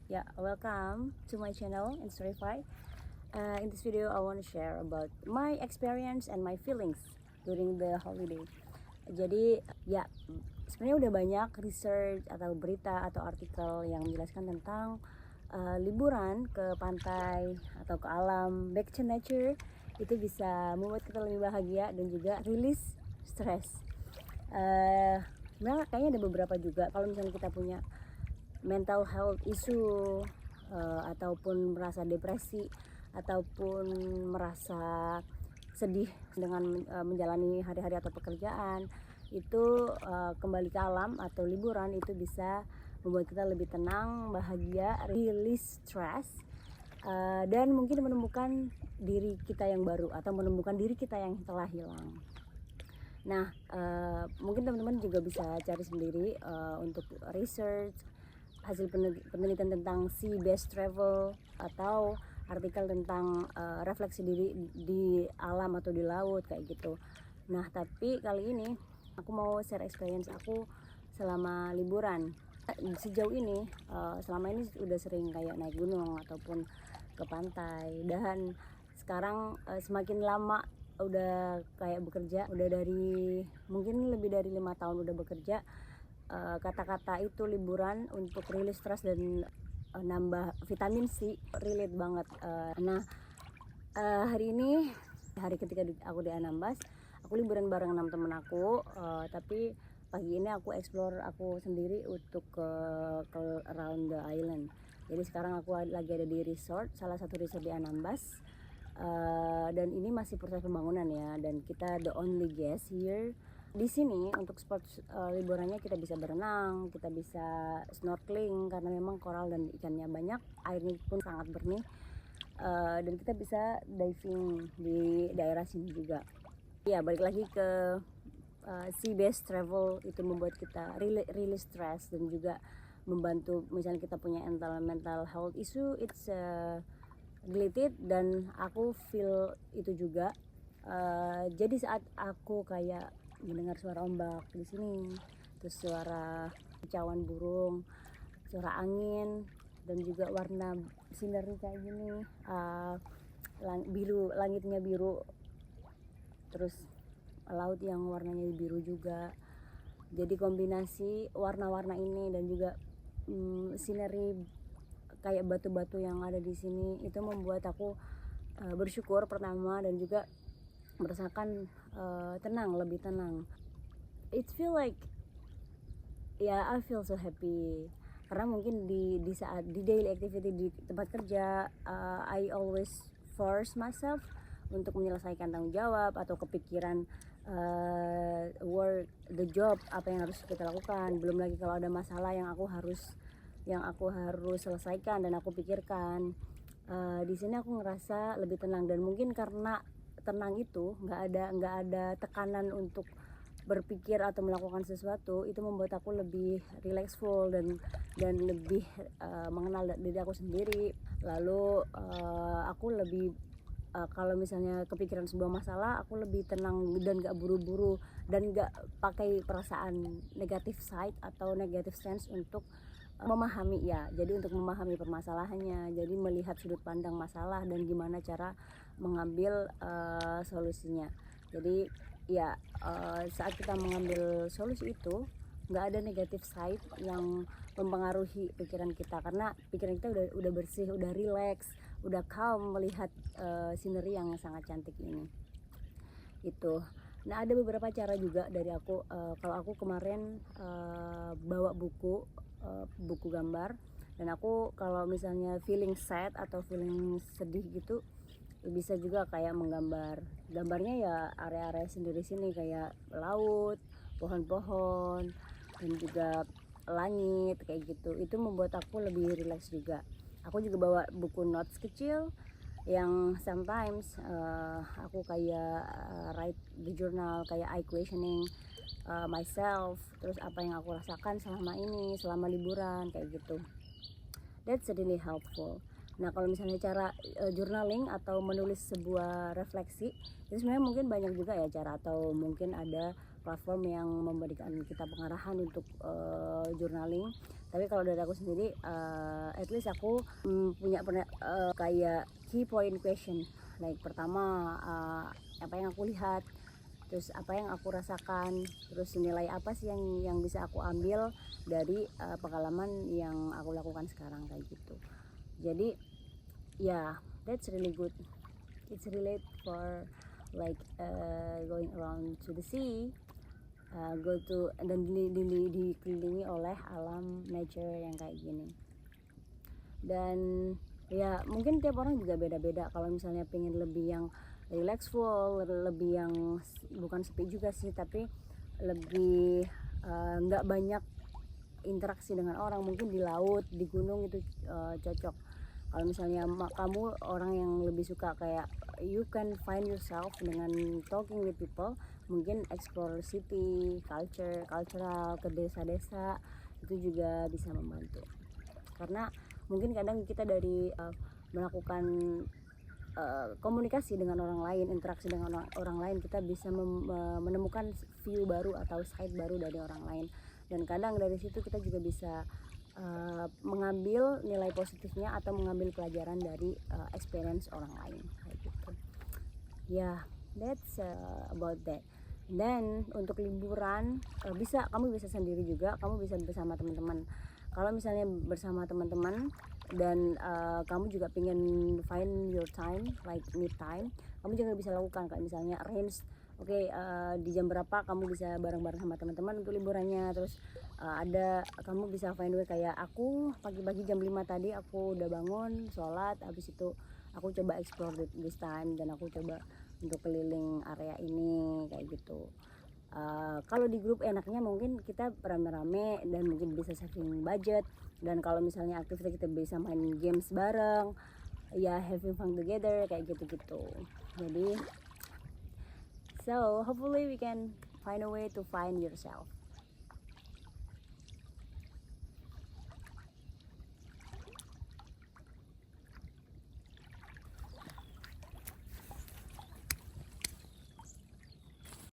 Yeah, welcome to my channel in Storyfy. In this video, I want to share about my experience and my feelings during the holiday. Jadi, ya sebenarnya udah banyak research atau berita atau artikel yang menjelaskan tentang liburan ke pantai atau ke alam, back to nature, itu bisa membuat kita lebih bahagia dan juga release stress. Sebenarnya kayaknya ada beberapa juga. Kalau misalnya kita punya mental health issue ataupun merasa depresi ataupun merasa sedih dengan menjalani hari-hari atau pekerjaan, itu kembali ke alam atau liburan itu bisa membuat kita lebih tenang, bahagia, release stress, dan mungkin menemukan diri kita yang baru atau menemukan diri kita yang telah hilang. Nah, mungkin teman-teman juga bisa cari sendiri untuk research hasil penelitian tentang Sea Based Travel atau artikel tentang refleksi diri di alam atau di laut kayak gitu. Nah, tapi kali ini aku mau share experience aku selama liburan. Sejauh ini, selama ini udah sering kayak naik gunung ataupun ke pantai, dan sekarang semakin lama udah kayak bekerja, udah dari mungkin lebih dari 5 tahun udah bekerja. Kata-kata itu liburan untuk rilis stres dan nambah vitamin C relate banget. Hari ini hari ketika aku di Anambas, aku liburan bareng 6 temen aku, tapi pagi ini aku explore aku sendiri untuk ke around the island. Jadi sekarang aku lagi ada di resort, salah satu resort di Anambas, dan ini masih proses pembangunan ya, dan kita the only guest here. Di sini untuk spot liburannya kita bisa berenang, kita bisa snorkeling karena memang koral dan ikannya banyak, airnya pun sangat jernih, dan kita bisa diving di daerah sini juga. Ya, balik lagi ke Sea Based Travel, itu membuat kita release stress dan juga membantu misalnya kita punya mental health issue, it's related, dan aku feel itu juga. Jadi saat aku kayak mendengar suara ombak di sini, terus suara kicauan burung, suara angin, dan juga warna sinernya kayak gini, biru, langitnya biru, terus laut yang warnanya biru juga. Jadi kombinasi warna-warna ini dan juga sineri kayak batu-batu yang ada di sini itu membuat aku bersyukur pertama, dan juga merasakan tenang, lebih tenang. It feel like I feel so happy karena mungkin di saat di daily activity di tempat kerja, I always force myself untuk menyelesaikan tanggung jawab atau kepikiran work, the job, apa yang harus kita lakukan. Belum lagi kalau ada masalah yang aku harus selesaikan dan aku pikirkan. Di sini aku ngerasa lebih tenang, dan mungkin karena tenang itu nggak ada tekanan untuk berpikir atau melakukan sesuatu, itu membuat aku lebih relaxful dan lebih mengenal diri aku sendiri. Lalu aku lebih kalau misalnya kepikiran sebuah masalah, aku lebih tenang dan gak buru-buru dan gak pakai perasaan negatif side atau negatif sense untuk memahami ya. Jadi untuk memahami permasalahannya, jadi melihat sudut pandang masalah dan gimana cara mengambil solusinya. Jadi ya, saat kita mengambil solusi itu nggak ada negatif side yang mempengaruhi pikiran kita, karena pikiran kita udah bersih, udah relax, udah calm melihat scenery yang sangat cantik ini. Itu. Nah, ada beberapa cara juga dari aku. Kalau aku kemarin bawa buku gambar, dan aku kalau misalnya feeling sad atau feeling sedih gitu, bisa juga kayak menggambar. Gambarnya ya area-area sendiri sini kayak laut, pohon-pohon, dan juga langit kayak gitu. Itu membuat aku lebih relax juga. Aku juga bawa buku notes kecil yang sometimes aku kayak write di journal, kayak I questioning myself, terus apa yang aku rasakan selama liburan kayak gitu. That's really helpful. Nah, kalau misalnya cara journaling atau menulis sebuah refleksi, itu sebenarnya mungkin banyak juga ya cara, atau mungkin ada platform yang memberikan kita pengarahan untuk journaling. Tapi kalau dari aku sendiri, at least aku punya kayak key point question, like pertama apa yang aku lihat, terus apa yang aku rasakan, terus nilai apa sih yang bisa aku ambil dari pengalaman yang aku lakukan sekarang kayak gitu. Jadi yeah, that's really good. It's relate for like going around to the sea, go to dan dikelilingi oleh alam nature yang kayak gini. Dan ya mungkin tiap orang juga beda-beda. Kalau misalnya pengen lebih yang relaxful, lebih yang bukan sepi juga sih, tapi lebih nggak banyak interaksi dengan orang, mungkin di laut, di gunung itu cocok. Kalau misalnya kamu orang yang lebih suka kayak you can find yourself dengan talking with people, mungkin explore city, cultural ke desa-desa itu juga bisa membantu. Karena mungkin kadang kita dari melakukan komunikasi dengan orang lain, interaksi dengan orang lain, kita bisa menemukan view baru atau side baru dari orang lain, dan kadang dari situ kita juga bisa mengambil nilai positifnya atau mengambil pelajaran dari experience orang lain kayak gitu. Yeah, that's about that. Dan untuk liburan kamu bisa sendiri juga, kamu bisa bersama teman-teman. Kalau misalnya bersama teman-teman dan kamu juga pengen find your time, like me time, kamu juga bisa lakukan kayak misalnya arrange, di jam berapa kamu bisa bareng-bareng sama teman-teman untuk liburannya. Terus kamu bisa find way, kayak aku pagi-pagi jam 5 tadi aku udah bangun, sholat, habis itu aku coba explore this time, dan aku coba untuk keliling area ini kayak gitu. Kalau di grup enaknya mungkin kita rame-rame dan mungkin bisa saving budget, dan kalau misalnya aktivitas kita bisa main games bareng, ya having fun together kayak gitu-gitu. Jadi so hopefully we can find a way to find yourself.